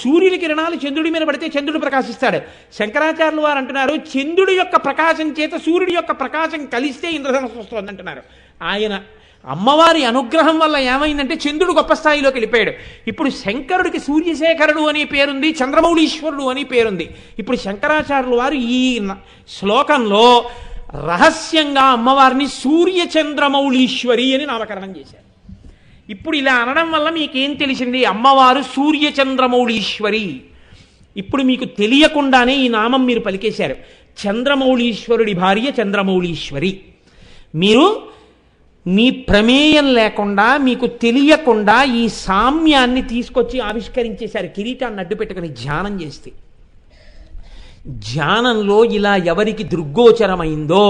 సూర్యుడి కిరణాలు చంద్రుడి మీద పడితే చంద్రుడు ప్రకాశిస్తాడు. శంకరాచార్యులు వారు అంటున్నారు చంద్రుడి యొక్క ప్రకాశం చేత సూర్యుడి యొక్క ప్రకాశం కలిస్తే ఇంద్రధనస్సు వస్తుంది అంటున్నారు. ఆయన అమ్మవారి అనుగ్రహం వల్ల ఏమైందంటే చంద్రుడు గొప్ప స్థాయిలోకి వెళ్ళిపోయాడు. ఇప్పుడు శంకరుడికి సూర్యశేఖరుడు అని పేరుంది, చంద్రమౌళీశ్వరుడు అని పేరుంది. ఇప్పుడు శంకరాచార్యులు వారు ఈ శ్లోకంలో రహస్యంగా అమ్మవారిని సూర్యచంద్రమౌళీశ్వరి అని నామకరణం చేశారు. ఇప్పుడు ఇలా అనడం వల్ల మీకేం తెలిసింది? అమ్మవారు సూర్యచంద్రమౌళీశ్వరి. ఇప్పుడు మీకు తెలియకుండానే ఈ నామం మీరు పలికేశారు. చంద్రమౌళీశ్వరుడి భార్య చంద్రమౌళీశ్వరి. మీరు మీ ప్రమేయం లేకుండా, మీకు తెలియకుండా ఈ సామ్యాన్ని తీసుకొచ్చి ఆవిష్కరించేశారు. కిరీటాన్ని అడ్డు పెట్టుకుని ధ్యానం చేస్తే, ధ్యానంలో ఇలా ఎవరికి దృగ్గోచరమైందో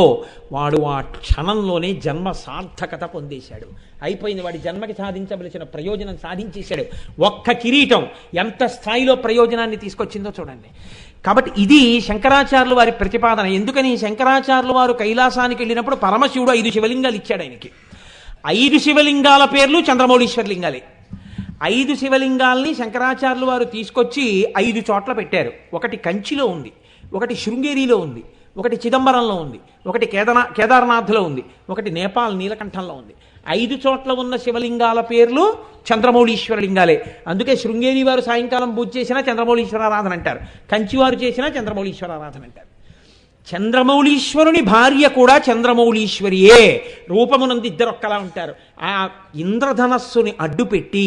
వాడు ఆ క్షణంలోనే జన్మ సార్థకత పొందేశాడు. అయిపోయింది, వాడి జన్మకి సాధించవలసిన ప్రయోజనం సాధించేశాడు. ఒక్క కిరీటం ఎంత స్థాయిలో ప్రయోజనాన్ని తీసుకొచ్చిందో చూడండి. కాబట్టి ఇది శంకరాచార్యులు వారి ప్రతిపాదన. ఎందుకని శంకరాచార్యులు వారు కైలాసానికి వెళ్ళినప్పుడు పరమశివుడు 5 శివలింగాలు ఇచ్చాడు ఆయనకి. 5 శివలింగాల పేర్లు చంద్రమౌళీశ్వర లింగాలే. 5 శివలింగాల్ని శంకరాచార్యులు వారు తీసుకొచ్చి 5 చోట్ల పెట్టారు. ఒకటి కంచిలో ఉంది, ఒకటి శృంగేరిలో ఉంది, ఒకటి చిదంబరంలో ఉంది, ఒకటి కేదార్నాథ్లో ఉంది, ఒకటి నేపాల్ నీలకంఠంలో ఉంది. 5 చోట్ల ఉన్న శివలింగాల పేర్లు చంద్రమౌళీశ్వర లింగాలే. అందుకే శృంగేరి వారు సాయంకాలం పూజ చేసినా చంద్రమౌళీశ్వర ఆరాధన అంటారు, కంచివారు చేసినా చంద్రమౌళీశ్వర ఆరాధన అంటారు. చంద్రమౌళీశ్వరుని భార్య కూడా చంద్రమౌళీశ్వరియే. రూపమునందు ఇద్దరు ఒక్కలా ఉంటారు. ఆ ఇంద్రధనస్సుని అడ్డుపెట్టి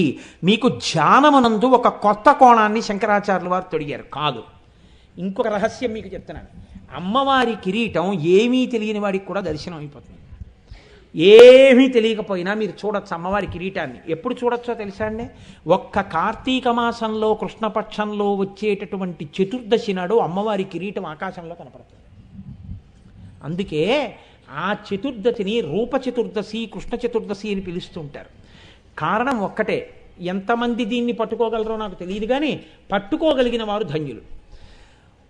మీకు ధ్యానమునందు ఒక కొత్త కోణాన్ని శంకరాచార్యులు వారు తొడిగారు. కాదు, ఇంకొక రహస్యం మీకు చెప్తున్నాను. అమ్మవారి కిరీటం ఏమీ తెలియని వాడికి కూడా దర్శనం అయిపోతుంది. ఏమీ తెలియకపోయినా మీరు చూడొచ్చు అమ్మవారి కిరీటాన్ని. ఎప్పుడు చూడొచ్చో తెలుసా అండి? ఒక్క కార్తీక మాసంలో కృష్ణపక్షంలో వచ్చేటటువంటి చతుర్దశి నాడు అమ్మవారి కిరీటం ఆకాశంలో కనపడుతుంది. అందుకే ఆ చతుర్దశిని రూప చతుర్దశి, కృష్ణ చతుర్దశి అని పిలుస్తుంటారు. కారణం ఒక్కటే, ఎంతమంది దీన్ని పట్టుకోగలరో నాకు తెలియదు, కానీ పట్టుకోగలిగిన వారు ధన్యులు.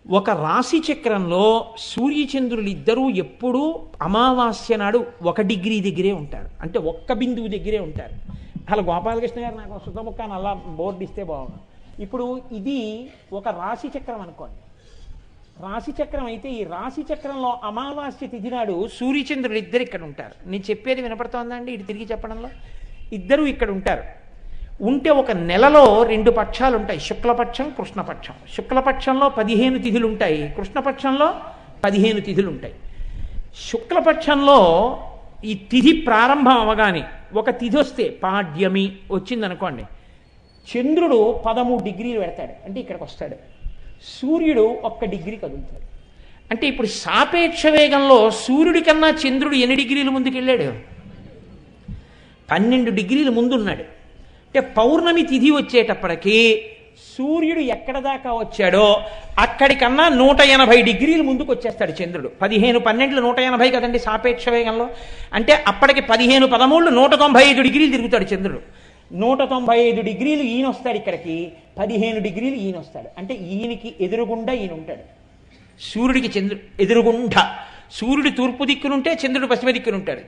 ఒక రాశి చక్రంలో సూర్యచంద్రులు ఇద్దరూ ఎప్పుడూ అమావాస్య నాడు 1 డిగ్రీ దగ్గరే ఉంటారు. అంటే 1 బిందువు దగ్గరే ఉంటారు. అలా గోపాలకృష్ణ గారు నాకు సుతముఖాన్ని అలా బోర్డు ఇస్తే బాగుంది. ఇప్పుడు ఇది ఒక రాశి చక్రం అనుకోండి. రాశి చక్రం అయితే ఈ రాశి చక్రంలో అమావాస్య తిథి నాడు సూర్యచంద్రులు ఇద్దరు ఇక్కడ ఉంటారు. నేను చెప్పేది వినపడుతోందండి? ఇటు తిరిగి చెప్పడంలో ఇద్దరు ఇక్కడ ఉంటారు. ఉంటే ఒక నెలలో 2 పక్షాలు ఉంటాయి, శుక్లపక్షం, కృష్ణపక్షం. శుక్లపక్షంలో 15 తిథులు ఉంటాయి, కృష్ణపక్షంలో 15 తిథులు ఉంటాయి. శుక్లపక్షంలో ఈ తిథి ప్రారంభం అవగానే ఒక తిథి వస్తే పాడ్యమి వచ్చిందనుకోండి, చంద్రుడు 13 డిగ్రీలు పెడతాడు, అంటే ఇక్కడికి వస్తాడు. సూర్యుడు 1 డిగ్రీ కదులుతాడు. అంటే ఇప్పుడు సాపేక్ష వేగంలో సూర్యుడి కన్నా చంద్రుడు ఎన్ని డిగ్రీలు ముందుకెళ్ళాడు? 12 డిగ్రీలు ముందున్నాడు. అంటే పౌర్ణమి తిథి వచ్చేటప్పటికి సూర్యుడు ఎక్కడ దాకా వచ్చాడో అక్కడికన్నా 180 డిగ్రీలు ముందుకు వచ్చేస్తాడు చంద్రుడు. 15, 12 180 కదండి సాపేక్ష వేగంలో. అంటే అప్పటికి 15, 13 195 డిగ్రీలు తిరుగుతాడు చంద్రుడు. 195 డిగ్రీలు ఈయన వస్తాడు ఇక్కడికి, 15 డిగ్రీలు ఈయన వస్తాడు. అంటే ఈయనకి ఎదురుగుండా ఈయన ఉంటాడు. సూర్యుడికి చంద్రుడు ఎదురుగుండా. సూర్యుడు తూర్పు దిక్కునుంటే చంద్రుడు పశ్చిమ దిక్కునుంటాడు.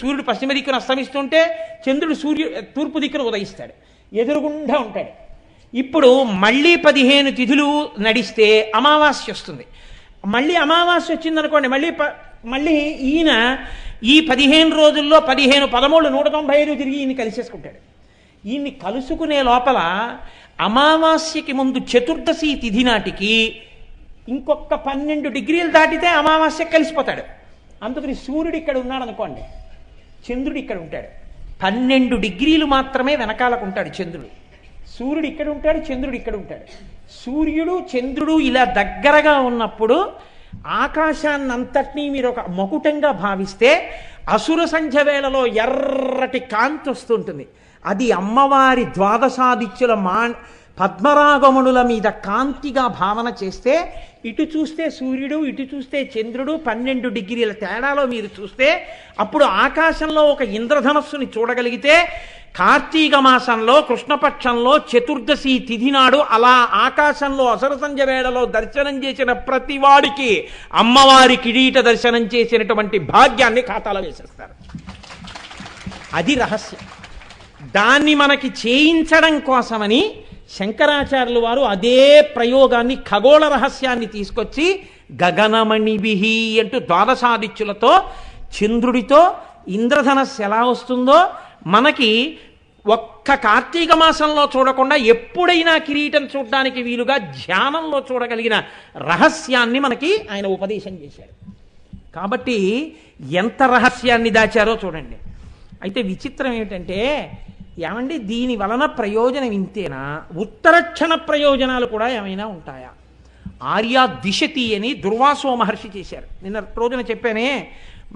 సూర్యుడు పశ్చిమ దిక్కును అస్తమిస్తుంటే చంద్రుడు తూర్పు దిక్కును ఉదయిస్తాడు. ఎదురుగుండా ఉంటాడు. ఇప్పుడు మళ్ళీ 15 తిథులు నడిస్తే అమావాస్య వస్తుంది. మళ్ళీ అమావాస్య వచ్చిందనుకోండి, మళ్ళీ ఈయన ఈ 15 రోజుల్లో 15, 13, 195 తిరిగి ఈయన కలిసేసుకుంటాడు. ఈయన్ని కలుసుకునే లోపల అమావాస్యకి ముందు చతుర్దశి తిథి నాటికి ఇంకొక 12 డిగ్రీలు దాటితే అమావాస్య కలిసిపోతాడు. అందుకని సూర్యుడు ఇక్కడ ఉన్నాడు అనుకోండి, చంద్రుడు ఇక్కడ ఉంటాడు. 12 డిగ్రీలు మాత్రమే వెనకాలకు ఉంటాడు చంద్రుడు. సూర్యుడు ఇక్కడ ఉంటాడు, చంద్రుడు ఇక్కడ ఉంటాడు. సూర్యుడు చంద్రుడు ఇలా దగ్గరగా ఉన్నప్పుడు ఆకాశాన్ని అంతటినీ మీరు ఒక మకుటంగా భావిస్తే అసుర సంధ్య వేళలో ఎర్రటి కాంతి వస్తుంటుంది. అది అమ్మవారి ద్వాదశాదిత్యుల పద్మరాగమునుల మీద కాంతిగా భావన చేస్తే, ఇటు చూస్తే సూర్యుడు, ఇటు చూస్తే చంద్రుడు 12 డిగ్రీల తేడాలో మీరు చూస్తే అప్పుడు ఆకాశంలో ఒక ఇంద్రధనస్సుని చూడగలిగితే, కార్తీక మాసంలో కృష్ణపక్షంలో చతుర్దశి తిథి నాడు అలా ఆకాశంలో అసుర సంధ్య వేళలో దర్శనం చేసిన ప్రతి వాడికి అమ్మవారి కిరీట దర్శనం చేసినటువంటి భాగ్యాన్ని ఖాతాలో వేసేస్తారు. అది రహస్యం. దాన్ని మనకి చేయించడం కోసమని శంకరాచార్యుల వారు అదే ప్రయోగాన్ని ఖగోళ రహస్యాన్ని తీసుకొచ్చి గగనమణిభిహి అంటూ ద్వాదశాదిత్యులతో చంద్రుడితో ఇంద్రధనస్సు ఎలా వస్తుందో మనకి ఒక్క కార్తీక మాసంలో చూడకుండా ఎప్పుడైనా కిరీటం చూడడానికి వీలుగా ధ్యానంలో చూడగలిగిన రహస్యాన్ని మనకి ఆయన ఉపదేశం చేశాడు. కాబట్టి ఎంత రహస్యాన్ని దాచారో చూడండి. అయితే విచిత్రం ఏమిటంటే, ఏమండి దీని వలన ప్రయోజనం ఇంతేనా, ఉత్తరక్షణ ప్రయోజనాలు కూడా ఏమైనా ఉంటాయా? ఆర్యా దిశతి అని దుర్వాసో మహర్షి చేశారు. నిన్న రోజున చెప్పానే,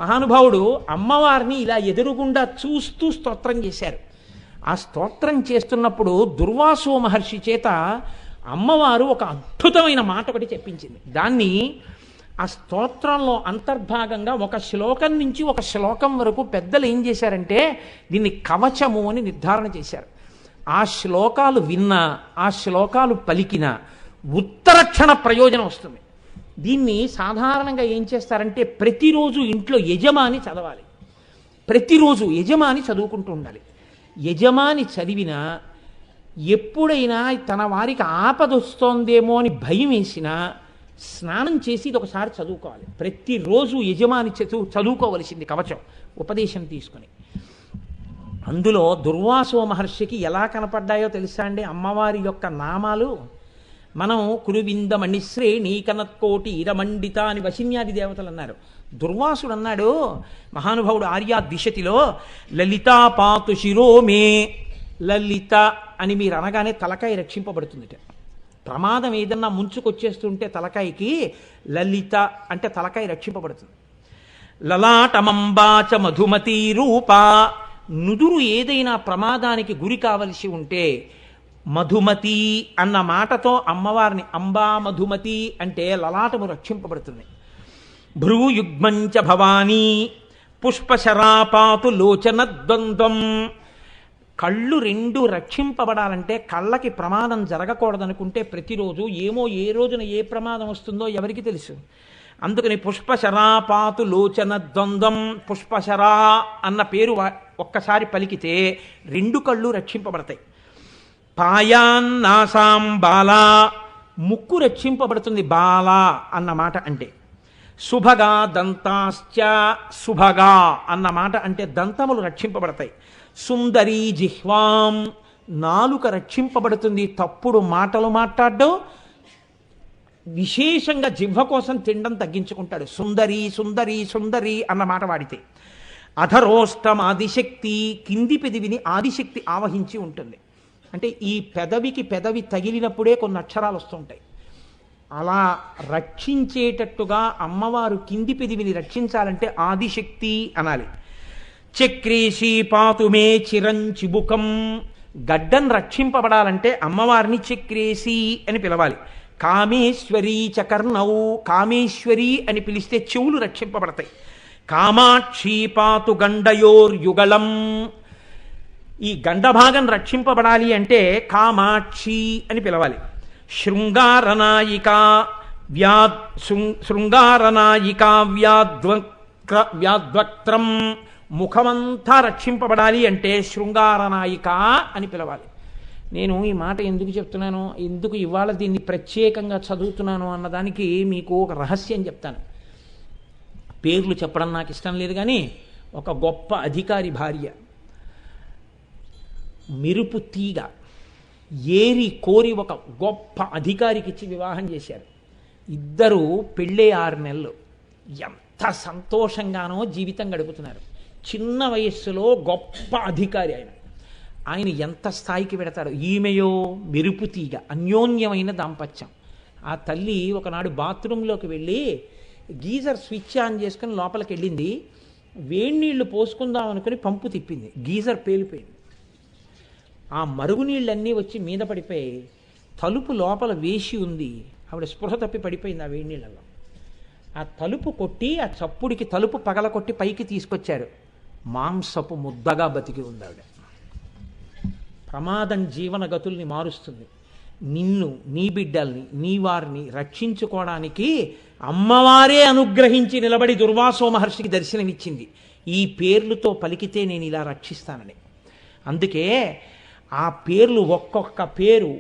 మహానుభావుడు అమ్మవారిని ఇలా ఎదురుగుండా చూస్తూ స్తోత్రం చేశారు. ఆ స్తోత్రం చేస్తున్నప్పుడు దుర్వాసో మహర్షి చేత అమ్మవారు ఒక అద్భుతమైన మాట ఒకటి చెప్పించింది. దాన్ని ఆ స్తోత్రంలో అంతర్భాగంగా ఒక శ్లోకం నుంచి ఒక శ్లోకం వరకు పెద్దలు ఏం చేశారంటే దీన్ని కవచము అని నిర్ధారణ చేశారు. ఆ శ్లోకాలు విన్నా, ఆ శ్లోకాలు పలికినా ఉత్తరక్షణ ప్రయోజనం వస్తుంది. దీన్ని సాధారణంగా ఏం చేస్తారంటే ప్రతిరోజు ఇంట్లో యజమాని చదవాలి. ప్రతిరోజు యజమాని చదువుకుంటూ ఉండాలి. యజమాని చదివినా ఎప్పుడైనా తన వారికి ఆపదొస్తోందేమో అని భయం వేసినా స్నానం చేసి ఇది ఒకసారి చదువుకోవాలి. ప్రతిరోజు యజమాని చదువుకోవలసింది కవచం, ఉపదేశం తీసుకొని. అందులో దుర్వాసో మహర్షికి ఎలా కనపడ్డాయో తెలుసా అండి అమ్మవారి యొక్క నామాలు? మనం కురువింద మణిశ్రేణి కనత్కోటి ఇరమండిత అని వశిన్యాది దేవతలు అన్నారు. దుర్వాసుడు అన్నాడు, మహానుభావుడు ఆర్యా దిశతిలో, లలితా పాతు శిరోమే. లలిత అని మీరు అనగానే తలకాయ రక్షింపబడుతుందిట. ప్రమాదం ఏదన్నా ముంచుకొచ్చేస్తుంటే తలకాయకి లలిత అంటే తలకాయ రక్షింపబడుతుంది. లలాటమంబాచ మధుమతి రూప. నుదురు ఏదైనా ప్రమాదానికి గురి కావలసి ఉంటే మధుమతి అన్న మాటతో అమ్మవారిని అంబా మధుమతి అంటే లలాటము రక్షింపబడుతుంది. భ్రూయుగ్మంచ భవానీ పుష్పశరాపాతు లోచన ద్వంద్వం. కళ్ళు రెండు రక్షింపబడాలంటే, కళ్ళకి ప్రమాదం జరగకూడదనుకుంటే ప్రతిరోజు ఏమో ఏ రోజున ఏ ప్రమాదం వస్తుందో ఎవరికి తెలుసు. అందుకని పుష్పశరాపాతు లోచన ద్వంద్వం, పుష్పశరా అన్న పేరు ఒక్కసారి పలికితే రెండు కళ్ళు రక్షింపబడతాయి. పాయాన్నాసాం బాలా, ముక్కు రక్షింపబడుతుంది బాలా అన్న మాట అంటే. శుభగా దంతాశ్చ, శుభగా అన్న మాట అంటే దంతములు రక్షింపబడతాయి. సుందరీ జిహ్వాం, నాలుక రక్షింపబడుతుంది, తప్పుడు మాటలు మాట్లాడడం, విశేషంగా జిహ్వ కోసం తినడం తగ్గించుకుంటాడు. సుందరి సుందరి సుందరి అన్న మాట వాడితే. అధరోష్టం ఆదిశక్తి, కింది పెదవిని ఆదిశక్తి ఆవహించి ఉంటుంది. అంటే ఈ పెదవికి పెదవి తగిలినప్పుడే కొన్ని అక్షరాలు వస్తుంటాయి. అలా రక్షించేటట్టుగా అమ్మవారు కింది పెదవిని రక్షించాలంటే ఆదిశక్తి అనాలి. చక్రేశీ పాతుమే చిరంచిబుకం, గడ్డం రక్షింపబడాలంటే అమ్మవారిని చక్రేశీ అని పిలవాలి. కామేశ్వరీ చకర్ణౌ, కామేశ్వరి అని పిలిస్తే చెవులు రక్షింపబడతాయి. కామాక్షీ పాతు గండయోర్యుగళం, ఈ గండభాగం రక్షింపబడాలి అంటే కామాక్షి అని పిలవాలి. శృంగారనాయిక శృంగారనాయిక వ్యాద్వక్త్రం, ముఖమంతా రక్షింపబడాలి అంటే శృంగారనాయిక అని పిలవాలి. నేను ఈ మాట ఎందుకు చెప్తున్నాను, ఎందుకు ఇవాళ దీన్ని ప్రత్యేకంగా చదువుతున్నాను అన్నదానికి మీకు ఒక రహస్యం చెప్తాను. పేర్లు చెప్పడం నాకు ఇష్టం లేదు, కానీ ఒక గొప్ప అధికారి భార్య మెరుపు తీగ ఏరి కోరి ఒక గొప్ప అధికారికి ఇచ్చి వివాహం చేశారు. ఇద్దరు పెళ్ళే 6 నెలలు ఎంత సంతోషంగానో జీవితం గడుపుతున్నారు. చిన్న వయస్సులో గొప్ప అధికారి ఆయన ఎంత స్థాయికి పెడతాడు. ఈమెయో మెరుపు తీగ, అన్యోన్యమైన దాంపత్యం. ఆ తల్లి ఒకనాడు బాత్రూంలోకి వెళ్ళి గీజర్ స్విచ్ ఆన్ చేసుకుని లోపలికి వెళ్ళింది. వేడి నీళ్లు పోసుకుందాం అనుకుని పంపు తిప్పింది, గీజర్ పేలిపోయింది. ఆ మరుగునీళ్ళన్నీ వచ్చి మీద పడిపోయి తలుపు లోపల వేసి ఉంది. ఆవిడ స్పృహ తప్పి పడిపోయింది ఆ వేడి నీళ్ళలో. ఆ తలుపు కొట్టి ఆ చప్పుడికి తలుపు పగల కొట్టి పైకి తీసుకొచ్చారు. మాంసపు ముద్దగా బతికి ఉంది ఆవిడ. ప్రమాదం జీవన గతుల్ని మారుస్తుంది. నిన్ను, నీ బిడ్డల్ని, నీ వారిని రక్షించుకోవడానికి అమ్మవారే అనుగ్రహించి నిలబడి దుర్వాసో మహర్షికి దర్శనమిచ్చింది. ఈ పేర్లతో పలికితే నేను ఇలా రక్షిస్తానని. అందుకే ఆ పేర్లు ఒక్కొక్క పేరు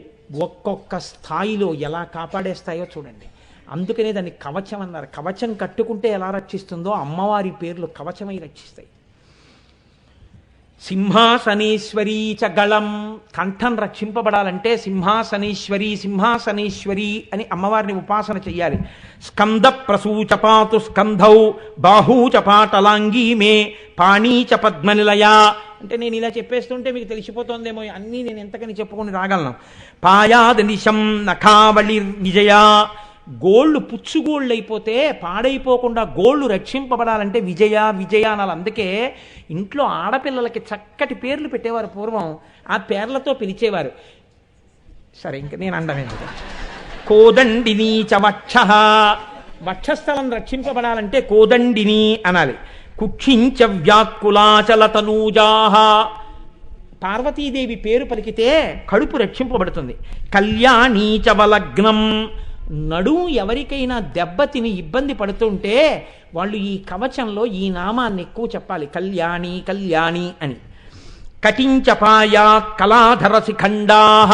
ఒక్కొక్క స్థాయిలో ఎలా కాపాడేస్తాయో చూడండి. అందుకనే దాన్ని కవచం అన్నారు. కవచం కట్టుకుంటే ఎలా రక్షిస్తుందో అమ్మవారి పేర్లు కవచమై రక్షిస్తాయి. సింహాసనేశ్వరీ చ గళం, కంఠం రక్షింపబడాలంటే సింహాసనేశ్వరి సింహాసనేశ్వరి అని అమ్మవారిని ఉపాసన చెయ్యాలి. స్కంద ప్రసూచపాతు స్కంధౌ బాహూచ పాటలాంగీ మే పాణీచ పద్మనిలయ. అంటే నేను ఇలా చెప్పేస్తుంటే మీకు తెలిసిపోతుందేమో, అన్నీ నేను ఎంతకని చెప్పుకొని రాగలను. పాయాద నిశం నఖావళి విజయ, గోళ్ళు పుచ్చుగోళ్ళు అయిపోతే పాడైపోకుండా గోళ్ళు రక్షింపబడాలంటే విజయ విజయ అనాలి. అందుకే ఇంట్లో ఆడపిల్లలకి చక్కటి పేర్లు పెట్టేవారు పూర్వం, ఆ పేర్లతో పిలిచేవారు. సరే, ఇంక నేను అండమేందు. కోదండిని చ వక్ష, వక్షస్థలం రక్షింపబడాలంటే కోదండిని అనాలి. కుక్షించ వ్యాత్కులాచల తనూజాహ, పార్వతీదేవి పేరు పలికితే కడుపు రక్షింపబడుతుంది. కళ్యాణీ చ వలగ్నం, నడుము ఎవరికైనా దెబ్బతిని ఇబ్బంది పడుతుంటే వాళ్ళు ఈ కవచంలో ఈ నామాన్ని ఎక్కువ చెప్పాలి, కళ్యాణి కళ్యాణి అని. కటించపాయాత్ కళాధర శిఖండాహ,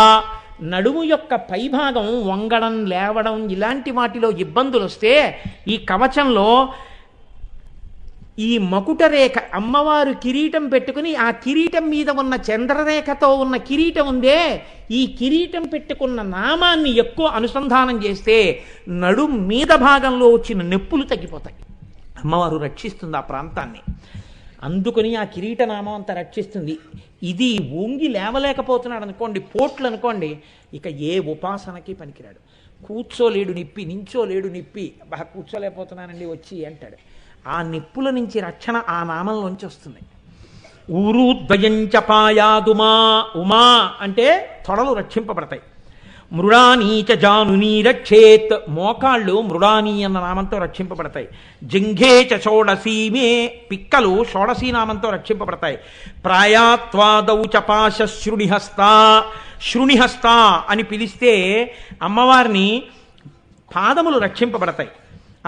నడుము యొక్క పైభాగం వంగడం లేవడం ఇలాంటి వాటిలో ఇబ్బందులు వస్తే ఈ కవచంలో ఈ మకుటరేఖ, అమ్మవారు కిరీటం పెట్టుకుని ఆ కిరీటం మీద ఉన్న చంద్రరేఖతో ఉన్న కిరీటం ఉందే, ఈ కిరీటం పెట్టుకున్న నామాన్ని ఎక్కువ అనుసంధానం చేస్తే నడుం మీద భాగంలో వచ్చిన నొప్పులు తగ్గిపోతాయి. అమ్మవారు రక్షిస్తుంది ఆ ప్రాంతాన్ని. అందుకని ఆ కిరీట నామం అంతా రక్షిస్తుంది. ఇది వంగి లేవలేకపోతున్నాడు అనుకోండి, పోట్లు అనుకోండి, ఇక ఏ ఉపాసనకి పనికిరాడు. కూర్చోలేడు నిప్పి, నించోలేడు నిప్పి, బాగా కూర్చోలేకపోతున్నానండి వచ్చి అంటాడు. ఆ నిప్పుల నుంచి రక్షణ ఆ నామంలోంచి వస్తుంది. ఊరుద్వయంచ పాయాదుమా, ఉమా అంటే తొడలు రక్షింపబడతాయి. మృడానీచ జానునీ రక్షేత్, మోకాళ్ళు మృడానీ అన్న నామంతో రక్షింపబడతాయి. జింఘేచ షోడసీమే, పిక్కలు షోడసీ నామంతో రక్షింపబడతాయి. ప్రాయాత్వాదౌ చ పాశ శృణిహస్త, శృణిహస్త అని పిలిస్తే అమ్మవారిని పాదములు రక్షింపబడతాయి.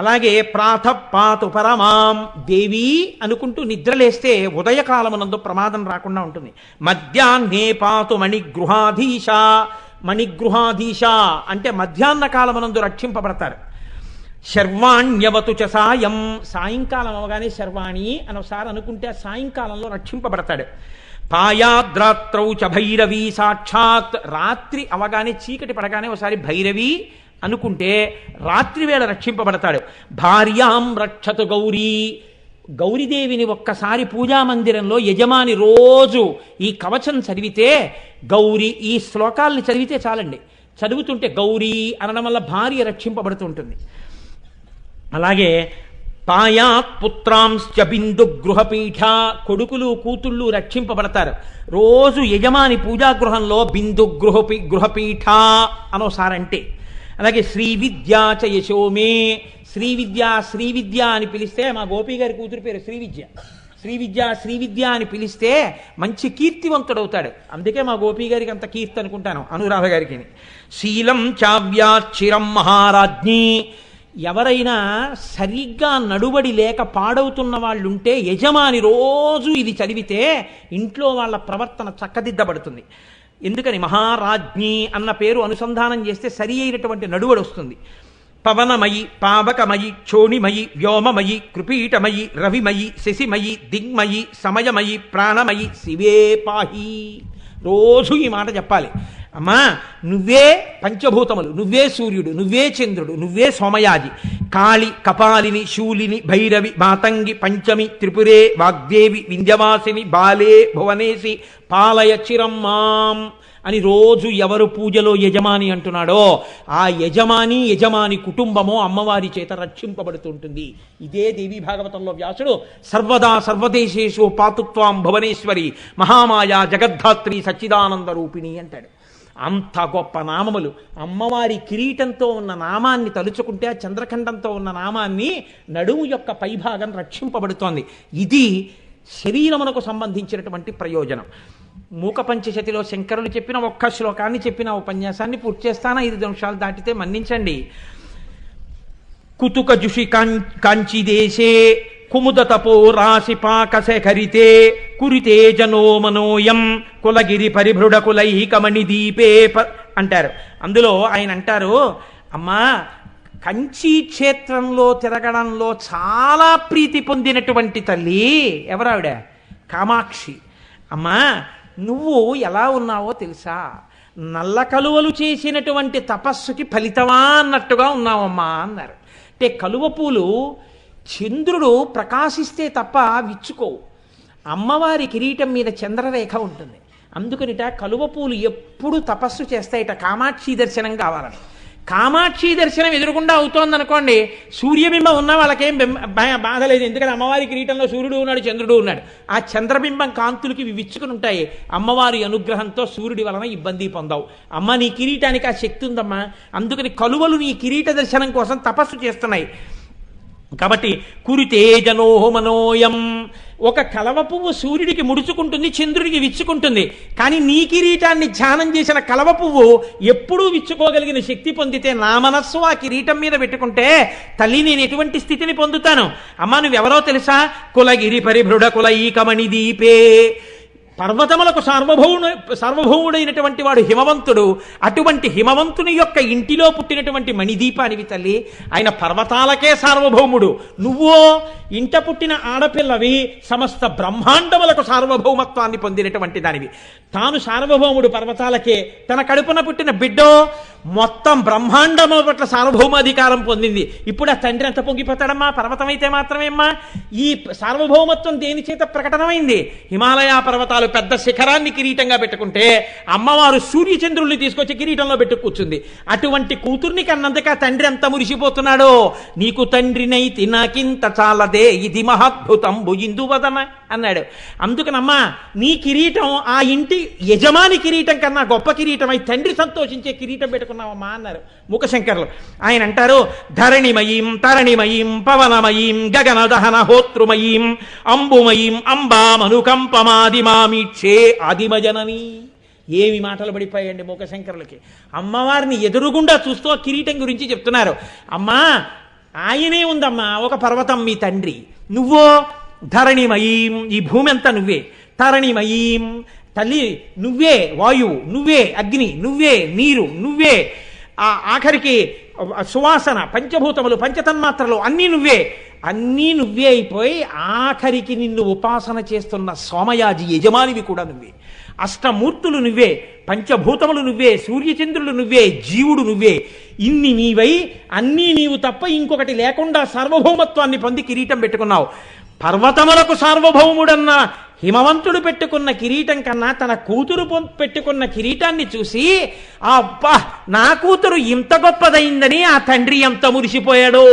అలాగే ప్రాతపాతు పరమాం దేవి అనుకుంటూ నిద్రలేస్తే ఉదయకాలమునందు ప్రమాదం రాకుండా ఉంటుంది. మధ్యాహ్నే పాతు మణిగృహాధీశ, మణిగృహాధీశ అంటే మధ్యాహ్న కాలమునందు రక్షింపబడతారు. శర్వాణ్యవతు చ సాయం, సాయంకాలం అవగానే శర్వాణి అని ఒకసారి అనుకుంటే సాయంకాలంలో రక్షింపబడతాడు. పాయాద్రాత్రౌ చ భైరవి సాక్షాత్, రాత్రి అవగానే చీకటి పడగానే ఒకసారి భైరవి అనుకుంటే రాత్రివేళ రక్షింపబడతాడు. భార్యాం రక్షతు గౌరీ, గౌరీదేవిని ఒక్కసారి పూజామందిరంలో యజమాని రోజు ఈ కవచం చదివితే, గౌరీ ఈ శ్లోకాల్ని చదివితే చాలండి, చదువుతుంటే గౌరీ అనడం వల్ల భార్య రక్షింపబడుతుంటుంది. అలాగే పాయాత్ పుత్రాంశ్చ బిందు గృహపీఠ, కొడుకులు కూతుళ్ళు రక్షింపబడతారు. రోజు యజమాని పూజాగృహంలో బిందు గృహపీఠ అనోసారంటే. అలాగే శ్రీ విద్యా చ యశోమే, శ్రీ విద్య అని పిలిస్తే, మా గోపి గారి కూతురు పేరు శ్రీవిద్య, శ్రీవిద్య అని పిలిస్తే మంచి కీర్తివంతుడవుతాడు. అందుకే మా గోపి గారికి అంత కీర్తి అనుకుంటాను, అనురాధ గారికి. శీలం చావ్యాచిరం మహారాజ్ఞి, ఎవరైనా సరిగ్గా నడుబడి లేక పాడవుతున్న వాళ్ళుంటే యజమాని రోజు ఇది చదివితే ఇంట్లో వాళ్ళ ప్రవర్తన చక్కదిద్దబడుతుంది. ఎందుకని మహారాజ్ఞి అన్న పేరు అనుసంధానం చేస్తే సరి అయినటువంటి నడువడి వస్తుంది. పవనమయి పావకమయి క్షోణిమయి వ్యోమమయి కృపీటమయి రవిమయి శశిమయి దిగ్మయి సమయమయి ప్రాణమయి శివే పాహి, రోజు ఈ మాట చెప్పాలి. అమ్మా నువ్వే పంచభూతములు, నువ్వే సూర్యుడు, నువ్వే చంద్రుడు, నువ్వే సోమయాజి, కాళి కపాలిని శూలిని భైరవి మాతంగి పంచమి త్రిపురే వాగ్దేవి వింధ్యవాసిని బాలే భువనేసి పాలయ చిరమ్మాం అని రోజు ఎవరు పూజలో యజమాని అంటున్నాడో ఆ యజమాని కుటుంబమో అమ్మవారి చేత రక్షింపబడుతుంటుంది. ఇదే దేవీ భాగవతంలో వ్యాసుడు సర్వదా సర్వదేశేషు పాతుత్వాం భువనేశ్వరి మహామాయా జగద్ధాత్రి సచ్చిదానంద రూపిణి అంటాడు. అంత గొప్ప నామములు. అమ్మవారి కిరీటంతో ఉన్న నామాన్ని తలుచుకుంటే ఆ చంద్రఖండంతో ఉన్న నామాన్ని నడుము యొక్క పైభాగం రక్షింపబడుతోంది. ఇది శరీరమునకు సంబంధించినటువంటి ప్రయోజనం. మూక పంచశతిలో శంకరులు చెప్పిన ఒక్క శ్లోకాన్ని చెప్పిన ఉపన్యాసాన్ని పూర్తి చేస్తానా? 5 నిమిషాలు దాటితే మన్నించండి. కుతుక జుషి కాంచి దేశే కుముద తపో రాశి పాకశేఖరితే కురితే జనో మనోయం కులగిరి పరిభృడ కులైకమణి దీపే అంటారు. అందులో ఆయన అంటారు, అమ్మా కంచి క్షేత్రంలో తిరగడంలో చాలా ప్రీతి పొందినటువంటి తల్లి ఎవరావిడ? కామాక్షి. అమ్మా నువ్వు ఎలా ఉన్నావో తెలుసా? నల్ల కలువలు చేసినటువంటి తపస్సుకి ఫలితమా అన్నట్టుగా ఉన్నావమ్మా అన్నారు. అంటే కలువ పూలు చంద్రుడు ప్రకాశిస్తే తప్ప విచ్చుకోవు. అమ్మవారి కిరీటం మీద చంద్రరేఖ ఉంటుంది. అందుకనిట కలువ పూలు ఎప్పుడు తపస్సు చేస్తాయిట కామాక్షి దర్శనం కావాలని. కామాక్షి దర్శనం ఎదురుకుండా అవుతోందనుకోండి, సూర్యబింబం ఉన్న వాళ్ళకేం బాధ లేదు. ఎందుకంటే అమ్మవారి కిరీటంలో సూర్యుడు ఉన్నాడు, చంద్రుడు ఉన్నాడు. ఆ చంద్రబింబం కాంతులకి విచ్చుకుని ఉంటాయి. అమ్మవారి అనుగ్రహంతో సూర్యుడి వలన ఇబ్బంది పొందావు. అమ్మ నీ కిరీటానికి ఆ శక్తి ఉందమ్మా. అందుకని కలువలు నీ కిరీట దర్శనం కోసం తపస్సు చేస్తున్నాయి. కాబట్టి కురితే జనోహమనోయం, ఒక కలవ పువ్వు సూర్యుడికి ముడుచుకుంటుంది, చంద్రుడికి విచ్చుకుంటుంది. కానీ నీ కిరీటాన్ని ధ్యానం చేసిన కలవ పువ్వు ఎప్పుడూ విచ్చుకోగలిగిన శక్తి పొందితే నా మనస్సు ఆ కిరీటం మీద పెట్టుకుంటే తల్లి నేను ఎటువంటి స్థితిని పొందుతాను? అమ్మా నువ్వెవరో తెలుసా? కులగిరి పరిభృఢ కుల ఈకమణి దీపే. పర్వతములకు సార్వభౌముడైనటువంటి వాడు హిమవంతుడు. అటువంటి హిమవంతుని యొక్క ఇంటిలో పుట్టినటువంటి మణిదీపానివి తల్లి. ఆయన పర్వతాలకే సార్వభౌముడు. నువ్వో ఇంట పుట్టిన ఆడపిల్లవి, సమస్త బ్రహ్మాండములకు సార్వభౌమత్వాన్ని పొందినటువంటి దానివి. తాను సార్వభౌముడు పర్వతాలకే, తన కడుపున పుట్టిన బిడ్డో మొత్తం బ్రహ్మాండముల పట్ల సార్వభౌమాధికారం పొందింది. ఇప్పుడు ఆ తండ్రి ఎంత పొంగిపోతాడమ్మా? పర్వతం అయితే మాత్రమేమ్మా. ఈ సార్వభౌమత్వం దేని చేత ప్రకటనమైంది? హిమాలయ పర్వతాలు పెద్ద శిఖరాన్ని కిరీటంగా పెట్టుకుంటే అమ్మవారు సూర్యచంద్రుల్ని తీసుకొచ్చి కిరీటంలో పెట్టు కూర్చుంది. అటువంటి కూతుర్ని కన్నందుకు ఆ తండ్రి ఎంత మురిసిపోతున్నాడో. నీకు తండ్రినైతి నాకింత చాలదే, ఇది మహాద్భుతంబు ఇందువదన అన్నాడు. అందుకనమ్మా నీ కిరీటం ఆ ఇంటి యజమాని కిరీటం కన్నా గొప్ప కిరీటం అయి తండ్రి సంతోషించే కిరీటం పెట్టుకున్నావమ్మా అన్నారు ముఖశంకర్లు. ఆయన అంటారు, ధరణిమయీం తరణిమయీం పవనమయీం గగనదహన హోతృమయీం అంబుమయీం అంబామనుకంపమాదిమామీక్షే ఆదిమజనని. ఏమి మాటలు పడిపోయాయండి మూకశంకరులకి. అమ్మవారిని ఎదురుగుండా చూస్తూ ఆ కిరీటం గురించి చెప్తున్నారు. అమ్మా ఆయనే ఉందమ్మా ఒక పర్వతం మీ తండ్రి, నువ్వో ధరణిమయీం, ఈ భూమి అంతా నువ్వే. తరణిమయీం తల్లి నువ్వే, వాయువు నువ్వే, అగ్ని నువ్వే, నీరు నువ్వే, ఆ ఆఖరికి సువాసన, పంచభూతములు, పంచతన్మాత్రలు అన్నీ నువ్వే. అన్నీ నువ్వే అయిపోయి ఆఖరికి నిన్ను ఉపాసన చేస్తున్న సోమయాజి యజమానివి కూడా నువ్వే. అష్టమూర్తులు నువ్వే, పంచభూతములు నువ్వే, సూర్యచంద్రులు నువ్వే, జీవుడు నువ్వే. ఇన్ని నీవై అన్నీ నీవు తప్ప ఇంకొకటి లేకుండా సార్వభౌమత్వాన్ని పొంది కిరీటం పెట్టుకున్నావు. పర్వతములకు సార్వభౌముడన్న హిమవంతుడు పెట్టుకున్న కిరీటం కన్నా తన కూతురు పెట్టుకున్న కిరీటాన్ని చూసి అబ్బా నా కూతురు ఇంత గొప్పదైందని ఆ తండ్రి ఎంత మురిసిపోయాడో.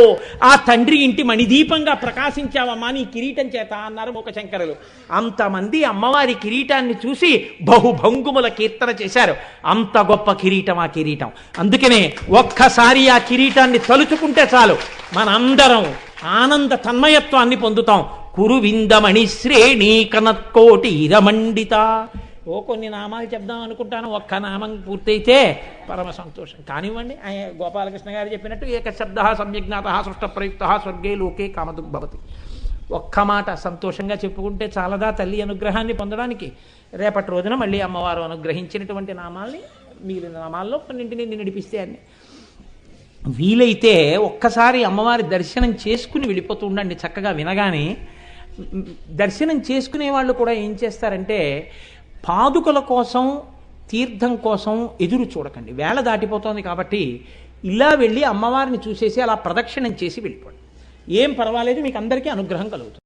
ఆ తండ్రి ఇంటి మణిదీపంగా ప్రకాశించావమ్మా నీ కిరీటం చేత అన్నారు మూకశంకరులు. అంతమంది అమ్మవారి కిరీటాన్ని చూసి బహుభంగుముల కీర్తన చేశారు. అంత గొప్ప కిరీటం ఆ కిరీటం. అందుకనే ఒక్కసారి ఆ కిరీటాన్ని తలుచుకుంటే చాలు మనందరం ఆనంద తన్మయత్వాన్ని పొందుతాం. కురువిందమణి శ్రేణి కనత్కోటి ఇరమండిత. కొన్ని నామాలు చెప్దాం అనుకుంటాను, ఒక్క నామం పూర్తయితే పరమ సంతోషం. కానివ్వండి, గోపాలకృష్ణ గారు చెప్పినట్టు ఏకశబ్ద సమ్యజ్ఞాత సృష్ట ప్రయుక్త స్వర్గే లోకే కామదుగ్భవతి. ఒక్క మాట సంతోషంగా చెప్పుకుంటే చాలదా తల్లి అనుగ్రహాన్ని పొందడానికి? రేపటి రోజున మళ్ళీ అమ్మవారు అనుగ్రహించినటువంటి నామాల్ని మిగిలిన నామాల్లో కొన్నింటిని నడిపిస్తే అన్ని వీలైతే ఒక్కసారి అమ్మవారి దర్శనం చేసుకుని వెళ్ళిపోతూ ఉండండి. చక్కగా వినగానే దర్శనం చేసుకునే వాళ్ళు కూడా ఏం చేస్తారంటే పాదుకల కోసం, తీర్థం కోసం ఎదురు చూడకండి. వేళ దాటిపోతోంది కాబట్టి ఇలా వెళ్ళి అమ్మవారిని చూసేసి అలా ప్రదక్షిణం చేసి వెళ్ళిపోండి. ఏం పర్వాలేదు, మీకు అందరికీ అనుగ్రహం కలుగుతుంది.